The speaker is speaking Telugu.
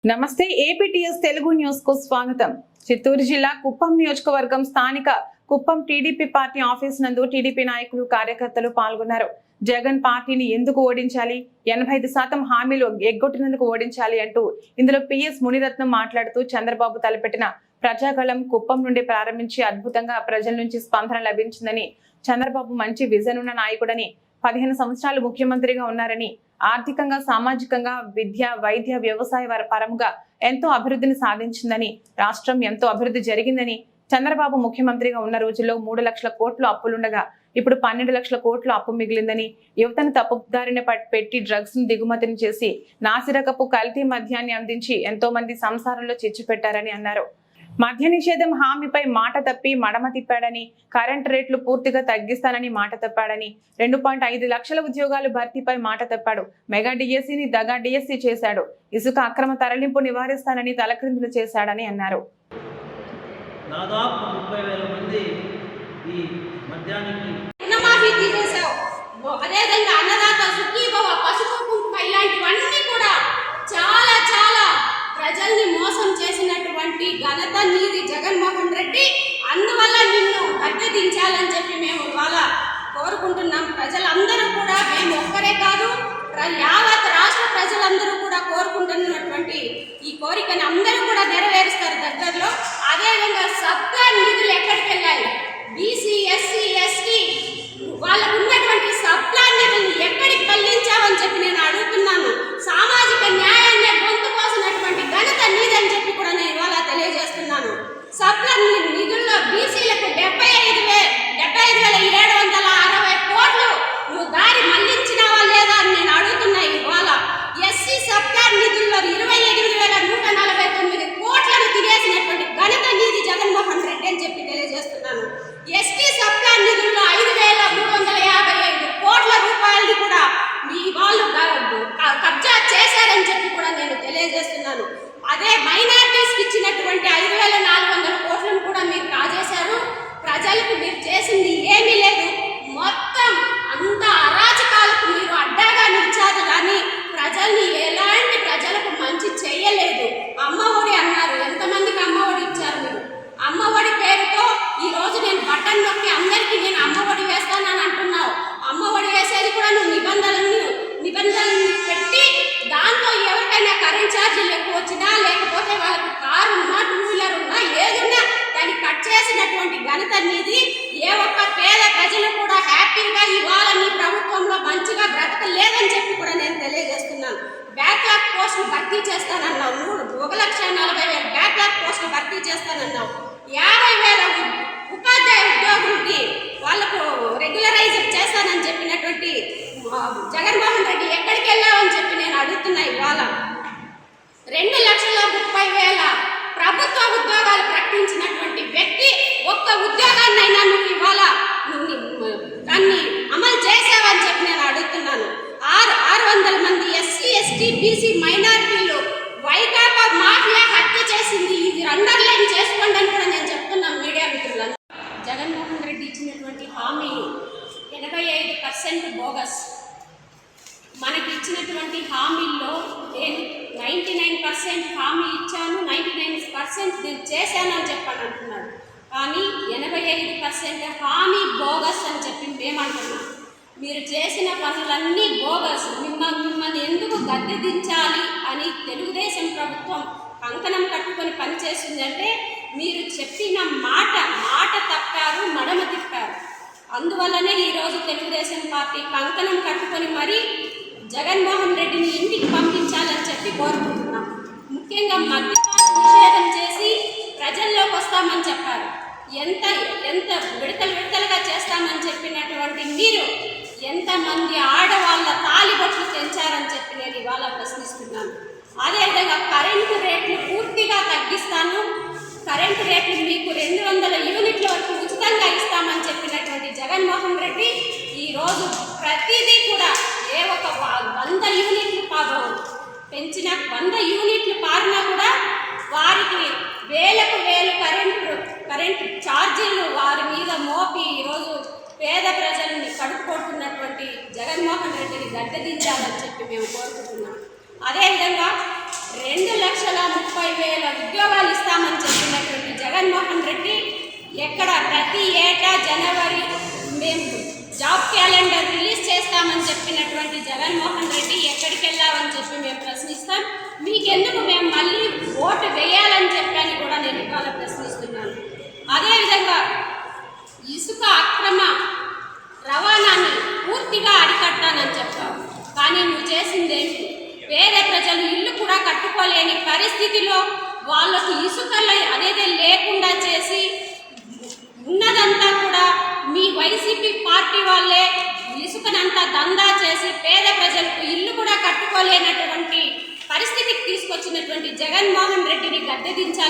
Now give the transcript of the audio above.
నమస్తే ఏపీటీఎస్ తెలుగు న్యూస్ కు స్వాగతం. చిత్తూరు జిల్లా కుప్పం నియోజకవర్గం స్థానిక కుప్పం టీడీపీ పార్టీ ఆఫీస్ నందు టీడీపీ నాయకులు కార్యకర్తలు పాల్గొన్నారు. జగన్ పార్టీని ఎందుకు ఓడించాలి, 85% హామీలు ఎగ్గొట్టినందుకు ఓడించాలి అంటూ ఇందులో పిఎస్ మునిరత్నం మాట్లాడుతూ చంద్రబాబు తలపెట్టిన ప్రజాగళం కుప్పం నుండి ప్రారంభించి అద్భుతంగా ప్రజల నుంచి స్పందన లభించిందని, చంద్రబాబు మంచి విజన్ ఉన్న నాయకుడని, 15 సంవత్సరాలు ముఖ్యమంత్రిగా ఉన్నారని, ఆర్థికంగా సామాజికంగా విద్య వైద్య వ్యవసాయ పరముగా ఎంతో అభివృద్ధిని సాధించిందని, రాష్ట్రం ఎంతో అభివృద్ధి జరిగిందని, చంద్రబాబు ముఖ్యమంత్రిగా ఉన్న రోజుల్లో 3 లక్షల కోట్లు అప్పులుండగా ఇప్పుడు 12 లక్షల కోట్లు అప్పు మిగిలిందని, యువతను తప్పుదారిన పెట్టి డ్రగ్స్ ను దిగుమతిని చేసి నాసిరకపు కల్తీ మద్యాన్ని అందించి ఎంతో మంది సంసారంలో చిచ్చు పెట్టారని అన్నారు. మద్య నిషేధం హామీపై మాట తప్పి మడమ తిప్పాడని, కరెంట్ రేట్లు పూర్తిగా తగ్గిస్తానని మాట తప్పాడని, 2.5 లక్షల ఉద్యోగాలు భర్తీపై మాట తప్పాడు. మెగా డిఎస్సిని దగా డిఎస్సి చేశాడు. ఇసుక అక్రమ తరలింపు నివారిస్తానని తలక్రిందులు చేశాడని అన్నారు. దాదాపు 30,000 మంది ఈ మద్యానికి అదేవిధంగా అన్నదాత సుఖీభవ పసుపు కుంకుమ ఇలాంటివన్నీ కూడా చాలా చాలా ప్రజల్ని మోసం చేసినటువంటి ఘనత నీది జగన్మోహన్ రెడ్డి. అందువల్ల నిన్ను గద్దెదించాలని చెప్పి మేము ఇవాళ కోరుకుంటున్నాం. ప్రజలందరూ కూడా, మేము ఒక్కరే కాదు, యావత్ రాష్ట్ర ప్రజలందరూ కూడా కోరుకుంటున్నటువంటి ఈ కోరికని అందరూ కూడా నెరవేరుస్తారు దగ్గరలో. అదేవిధంగా సబ్ప్లాన్ నిధులు ఎక్కడికి వెళ్ళాయి, బీసీ ఎస్సీ ఎస్టీ వాళ్ళకు ఉన్నటువంటి సబ్ప్లాన్ నిధులు ఎక్కడికి కల్లించావని చెప్పి నేను అడుగుతున్నాను. సామాజిక న్యాయాన్ని గొంతు కోసినటువంటి ఘనత నీదని చెప్పి కూడా నేను ఇవాళ తెలియజేస్తున్నాను. సబ్ప్లాన్ నిధుల్లో బీసీలకు 75,760 కోట్లు నువ్వు దారి మళ్లించినావా లేదా అని నేను అడుగుతున్నా. ఇవాళ ఎస్సీ సబ్ప్లాన్ నిధుల్లో 28,149 కోట్లను తినేసినటువంటి ఘనత నీది జగన్మోహన్ రెడ్డి అని చెప్పి తెలియజేస్తున్నాను. ఎస్టీ సబ్ప్లాన్ నిధుల్లో 5,355 కోట్ల రూపాయలు కూడా మీ వాళ్ళు కబ్జా చేశారని చెప్పి కూడా నేను తెలియజేస్తున్నాను. అదే మైనారిటీస్కి ఇచ్చినటువంటి 5,400 కోట్లను కూడా మీరు కాజేశారు. ప్రజలకు మీరు చేసింది ఏమీ లేదు. మొత్తం అంత అరాచకాలకు మీరు అడ్డాగా నిలిచారు కానీ ప్రజల్ని ఎలాంటి ప్రజలకు మంచి చేయలేదు. అమ్మఒడి అన్నారు, ఎంతమందికి అమ్మఒడి ఇచ్చారు మీరు? అమ్మఒడి పేరుతో ఈరోజు నేను బటన్ నొక్కి అందరికీ నేను అమ్మఒడి వేస్తానని అంటున్నావు. అమ్మఒడి వేసేది కూడా నువ్వు నిబంధనలు పెట్టి దాంతో ఎవరికైనా కరెంట్ ఛార్జీలు ఎక్కువ వచ్చినా, లేకపోతే వాళ్ళకి కారు ఉన్నా, 2 వీలర్ ఉన్నా, ఏదున్నా దాన్ని కట్ చేసినటువంటి ఘనత నీది. ఏ ఒక్క పేద ప్రజలు కూడా హ్యాపీగా ఇవాళ నీ ప్రభుత్వంలో మంచిగా బ్రతకలేదని చెప్పి కూడా నేను తెలియజేస్తున్నాను. బ్యాక్లాగ్ పోస్టులు భర్తీ చేస్తానన్నావు. 1,40,000 బ్యాక్లాగ్ పోస్టులు భర్తీ చేస్తానన్నావు. 50,000 ఉపాధ్యాయ ఉద్యోగులకి వాళ్ళకు రెగ్యులరైజర్ చేస్తానని చెప్పినటువంటి జగన్మోహన్ రెడ్డి ఎక్కడికి వెళ్ళావని చెప్పి నేను అడుగుతున్నా. ఇవాళ 2,30,000 ప్రభుత్వ ఉద్యోగాలు ప్రకటించినటువంటి వ్యక్తి ఒక్క ఉద్యోగాన్నైనా నువ్వు ఇవాళ దాన్ని అమలు చేసావని చెప్పి నేను అడుగుతున్నాను. 600 మంది ఎస్సీ ఎస్టీ బీసీ మైనారిటీలు వైకాపా మాఫియా హత్య చేసింది. ఇది అండర్లైన్ చేసుకోండి అని కూడా నేను చెప్తున్నాను మీడియా మిత్రులను. జగన్మోహన్ రెడ్డి ఇచ్చినటువంటి హామీలు 85% బోగస్. మనకి ఇచ్చినటువంటి హామీల్లో నేను 99% హామీ ఇచ్చాను, 99% నేను చేశాను అని చెప్పని అంటున్నాడు. కానీ 85% హామీ బోగస్ అని చెప్పి మేమంటున్నాం. మీరు చేసిన పనులన్నీ బోగస్. మిమ్మల్ని ఎందుకు గద్దెదించాలి అని తెలుగుదేశం ప్రభుత్వం కంకణం కట్టుకొని పనిచేస్తుందంటే మీరు చెప్పిన మాట తప్పారు, మడమ తిప్పారు. అందువల్లనే ఈరోజు తెలుగుదేశం పార్టీ కంకణం కట్టుకొని మరీ జగన్మోహన్ రెడ్డిని ఇంటికి పంపించాలని చెప్పి కోరుకుంటున్నాం. ముఖ్యంగా మద్యపాన నిషేధం చేసి ప్రజల్లోకి వస్తామని చెప్పారు. ఎంత విడతలుగా చేస్తామని చెప్పినటువంటి మీరు ఎంతమంది ఆడవాళ్ళ తాలిబొట్లు తెంచారని చెప్పి నేను ఇవాళ ప్రశ్నిస్తున్నాను. అదేవిధంగా కరెంటు రేట్లు పూర్తిగా తగ్గిస్తాను, కరెంటు రేట్లు మీకు 200 యూనిట్ల వరకు ఉచితంగా ఇస్తామని చెప్పినటువంటి జగన్మోహన్ రెడ్డి ఈరోజు ప్రతిదీ కూడా ఏ ఒక 100 యూనిట్లు పెంచిన 100 యూనిట్లు పారినా కూడా వారికి వేలకు వేలు కరెంటు ఛార్జీలు వారి మీద మోపి ఈరోజు పేద ప్రజల్ని కడుపుకొట్టున్నటువంటి జగన్మోహన్ రెడ్డిని గద్దెదించాలని చెప్పి మేము కోరుకుంటున్నాం. అదేవిధంగా 2,00,000 30,000 ఉద్యోగాలు ఇస్తామని చెప్పినటువంటి జగన్మోహన్ రెడ్డి ఎక్కడ ప్రతి ఏటా జనవరి మేము జాబ్ క్యాలెండర్ రిలీజ్ చేస్తామని చెప్పినటువంటి జగన్మోహన్ రెడ్డి ఎక్కడికి వెళ్ళావని చెప్పి మేము ప్రశ్నిస్తాం. మీకెందుకు మేము మళ్ళీ ఓటు వేయాలని చెప్పని కూడా నేను ఇవాళ ప్రశ్నిస్తున్నాను. అదేవిధంగా ఇసుక అక్రమ రవాణాన్ని పూర్తిగా అరికట్టానని చెప్పావు, కానీ నువ్వు చేసిందేంటి? పేద ప్రజలు ఇల్లు కూడా కట్టుకోలేని పరిస్థితిలో వాళ్ళకు ఇసుకలు అనేది లేకుండా చేసి ఉన్నదంతా కూడా మీ వైసీపీ పార్టీ వాళ్ళే ఇసుకనంతా దందా చేసి పేద ప్రజలకు ఇల్లు కూడా కట్టుకోలేనటువంటి పరిస్థితికి తీసుకొచ్చినటువంటి జగన్మోహన్ రెడ్డిని గద్దెదించాలి.